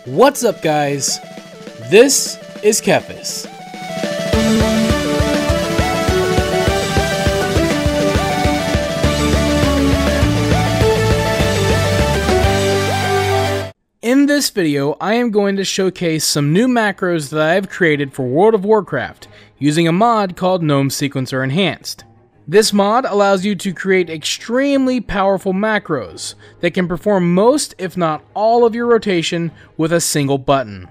What's up, guys? This is TheKephas. In this video, I am going to showcase some new macros that I have created for World of Warcraft using a mod called Gnome Sequencer Enhanced. This mod allows you to create extremely powerful macros that can perform most, if not all, of your rotation with a single button.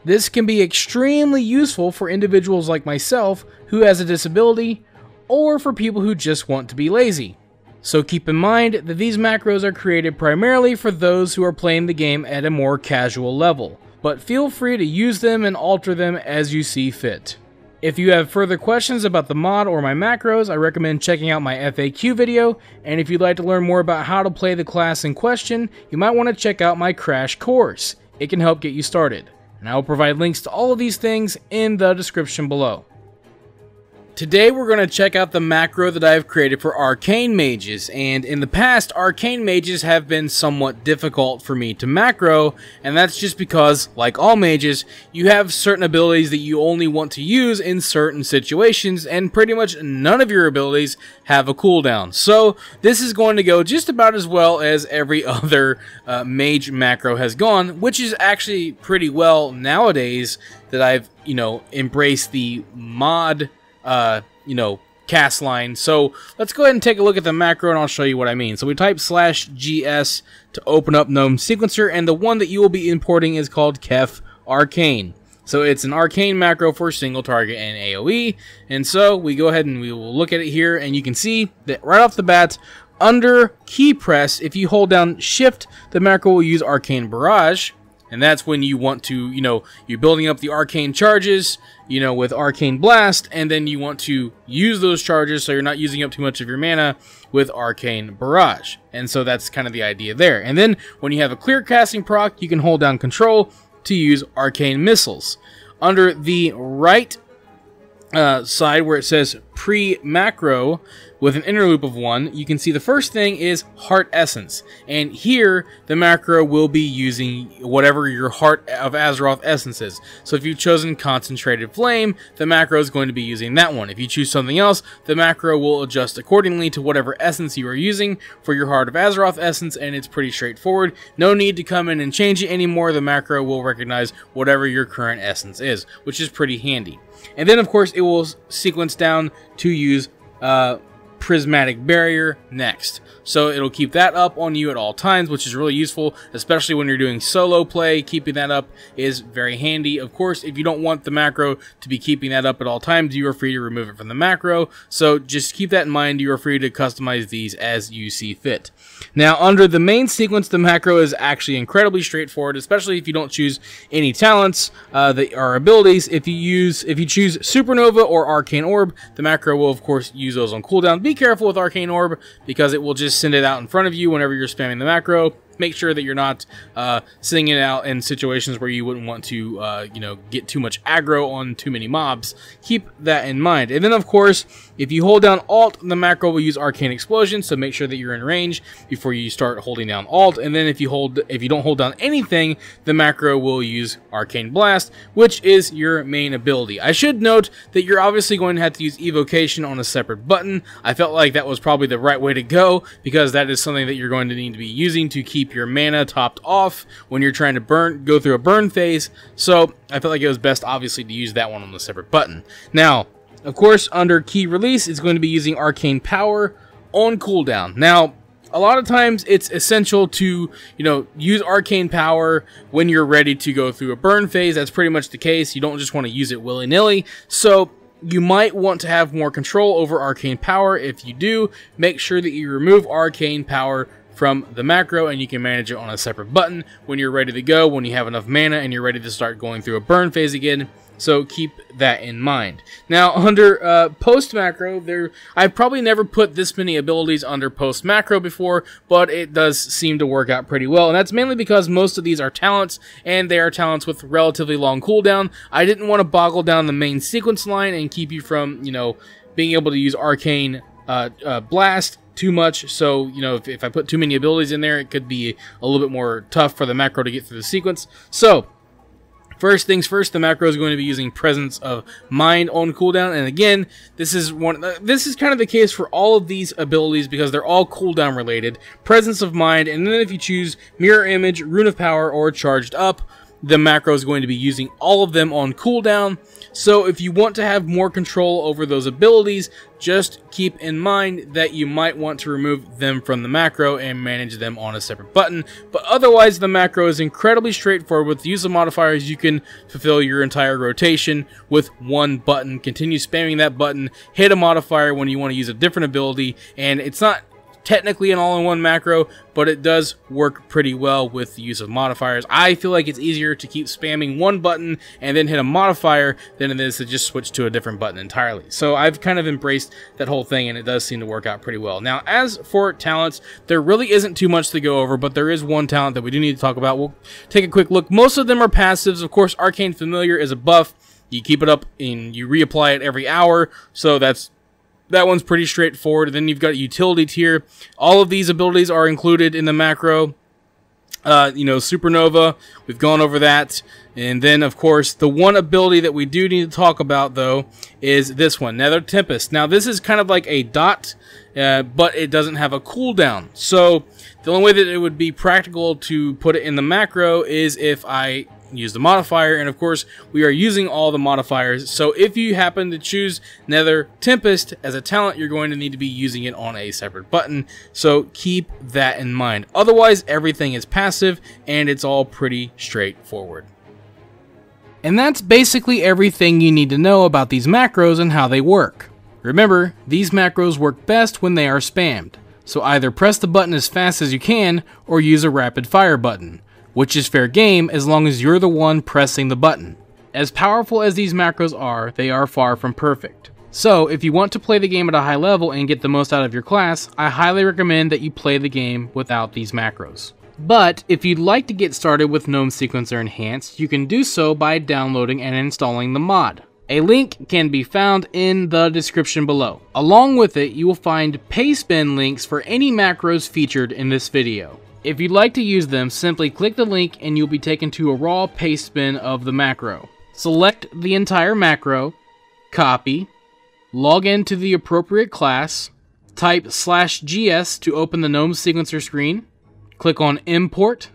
This can be extremely useful for individuals like myself who has a disability, or for people who just want to be lazy. So keep in mind that these macros are created primarily for those who are playing the game at a more casual level, but feel free to use them and alter them as you see fit. If you have further questions about the mod or my macros, I recommend checking out my FAQ video, and if you'd like to learn more about how to play the class in question, you might want to check out my crash course. It can help get you started, and I will provide links to all of these things in the description below. Today we're going to check out the macro that I have created for Arcane Mages, and in the past, Arcane Mages have been somewhat difficult for me to macro, and that's just because, like all mages, you have certain abilities that you only want to use in certain situations, and pretty much none of your abilities have a cooldown. So this is going to go just about as well as every other mage macro has gone, which is actually pretty well nowadays that I've, embraced the mod cast line. So let's go ahead and take a look at the macro and I'll show you what I mean. So we type /GS to open up Gnome Sequencer, and the one that you will be importing is called Kef Arcane. So it's an arcane macro for single target and AoE, and so we go ahead and we will look at it here, and you can see that right off the bat, under key press, if you hold down shift, the macro will use Arcane Barrage. And that's when you want to, you're building up the arcane charges, with Arcane Blast, and then you want to use those charges so you're not using up too much of your mana with Arcane Barrage. And so that's kind of the idea there. And then when you have a clear casting proc, you can hold down Control to use Arcane Missiles. Under the right side where it says pre-macro with an inner loop of 1, you can see the first thing is Heart Essence, and here the macro will be using whatever your Heart of Azeroth essence is. So if you've chosen Concentrated Flame, the macro is going to be using that one. If you choose something else, the macro will adjust accordingly to whatever essence you are using for your Heart of Azeroth essence, and it's pretty straightforward. No need to come in and change it anymore. The macro will recognize whatever your current essence is, which is pretty handy. And then of course it will sequence down to use Prismatic Barrier next. So it'll keep that up on you at all times, which is really useful, especially when you're doing solo play. Keeping that up is very handy. Of course, if you don't want the macro to be keeping that up at all times, you are free to remove it from the macro. So just keep that in mind. You are free to customize these as you see fit. Now, under the main sequence, the macro is actually incredibly straightforward, especially if you don't choose any talents that are abilities. If you choose Supernova or Arcane Orb, the macro will of course use those on cooldown. Be careful with Arcane Orb because it will just send it out in front of you whenever you're spamming the macro. Make sure that you're not sending it out in situations where you wouldn't want to, get too much aggro on too many mobs. Keep that in mind. And then, of course, if you hold down Alt, the macro will use Arcane Explosion. So make sure that you're in range before you start holding down Alt. And then if you don't hold down anything, the macro will use Arcane Blast, which is your main ability. I should note that you're obviously going to have to use Evocation on a separate button. I felt like that was probably the right way to go because that is something that you're going to need to be using to keep your mana topped off when you're trying to go through a burn phase. So I felt like it was best obviously to use that one on the separate button. Now, of course, under key release, it's going to be using Arcane Power on cooldown. Now, a lot of times it's essential to, use Arcane Power when you're ready to go through a burn phase. That's pretty much the case. You don't just want to use it willy-nilly. So you might want to have more control over Arcane Power. If you do, make sure that you remove Arcane Power from the macro, and you can manage it on a separate button when you're ready to go, when you have enough mana and you're ready to start going through a burn phase again. So keep that in mind. Now, under post macro, I've probably never put this many abilities under post macro before, but it does seem to work out pretty well, and that's mainly because most of these are talents, and they are talents with relatively long cooldown. I didn't want to boggle down the main sequence line and keep you from, being able to use Arcane Blast too much. So, if I put too many abilities in there, it could be a little bit more tough for the macro to get through the sequence. So First things first, the macro is going to be using Presence of Mind on cooldown, and again, this is kind of the case for all of these abilities because they're all cooldown related. Presence of Mind, and then if you choose Mirror Image, Rune of Power, or Charged Up, the macro is going to be using all of them on cooldown. So if you want to have more control over those abilities, just keep in mind that you might want to remove them from the macro and manage them on a separate button. But otherwise, the macro is incredibly straightforward. With the use of modifiers, you can fulfill your entire rotation with one button. Continue spamming that button, hit a modifier when you want to use a different ability, and it's not technically an all-in-one macro, but it does work pretty well with the use of modifiers. I feel like it's easier to keep spamming one button and then hit a modifier than it is to just switch to a different button entirely. So I've kind of embraced that whole thing, and it does seem to work out pretty well. Now, as for talents, there really isn't too much to go over, but there is one talent that we do need to talk about. We'll take a quick look. Most of them are passives. Of course, Arcane Familiar is a buff. You keep it up and you reapply it every hour, so that one's pretty straightforward. Then you've got utility tier. All of these abilities are included in the macro. Supernova, we've gone over that. And then, of course, the one ability that we do need to talk about, though, is this one, Nether Tempest. Now, this is kind of like a dot, but it doesn't have a cooldown. So, the only way that it would be practical to put it in the macro is if I use the modifier, and of course we are using all the modifiers, so if you happen to choose Nether Tempest as a talent, you're going to need to be using it on a separate button, so keep that in mind. Otherwise, everything is passive and it's all pretty straightforward. And that's basically everything you need to know about these macros and how they work. Remember, these macros work best when they are spammed, so either press the button as fast as you can or use a rapid fire button, which is fair game as long as you're the one pressing the button. As powerful as these macros are, they are far from perfect. So, if you want to play the game at a high level and get the most out of your class, I highly recommend that you play the game without these macros. But, if you'd like to get started with Gnome Sequencer Enhanced, you can do so by downloading and installing the mod. A link can be found in the description below. Along with it, you will find payspin links for any macros featured in this video. If you'd like to use them, simply click the link and you'll be taken to a raw pastebin of the macro. Select the entire macro, copy, log into the appropriate class, type /GS to open the Gnome Sequencer screen, click on Import,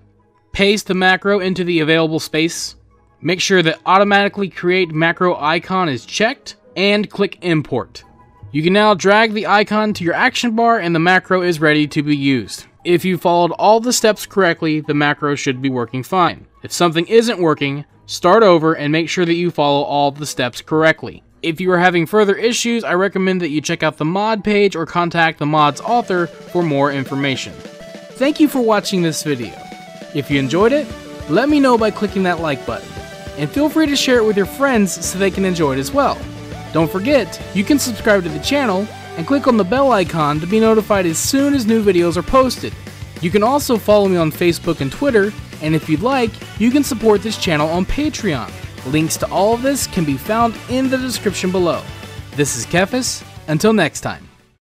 paste the macro into the available space, make sure that Automatically Create Macro Icon is checked, and click Import. You can now drag the icon to your action bar and the macro is ready to be used. If you followed all the steps correctly, the macro should be working fine. If something isn't working, start over and make sure that you follow all the steps correctly. If you are having further issues, I recommend that you check out the mod page or contact the mod's author for more information. Thank you for watching this video. If you enjoyed it, let me know by clicking that like button. And feel free to share it with your friends so they can enjoy it as well. Don't forget, you can subscribe to the channel and click on the bell icon to be notified as soon as new videos are posted. You can also follow me on Facebook and Twitter, and if you'd like, you can support this channel on Patreon. Links to all of this can be found in the description below. This is TheKephas. Until next time.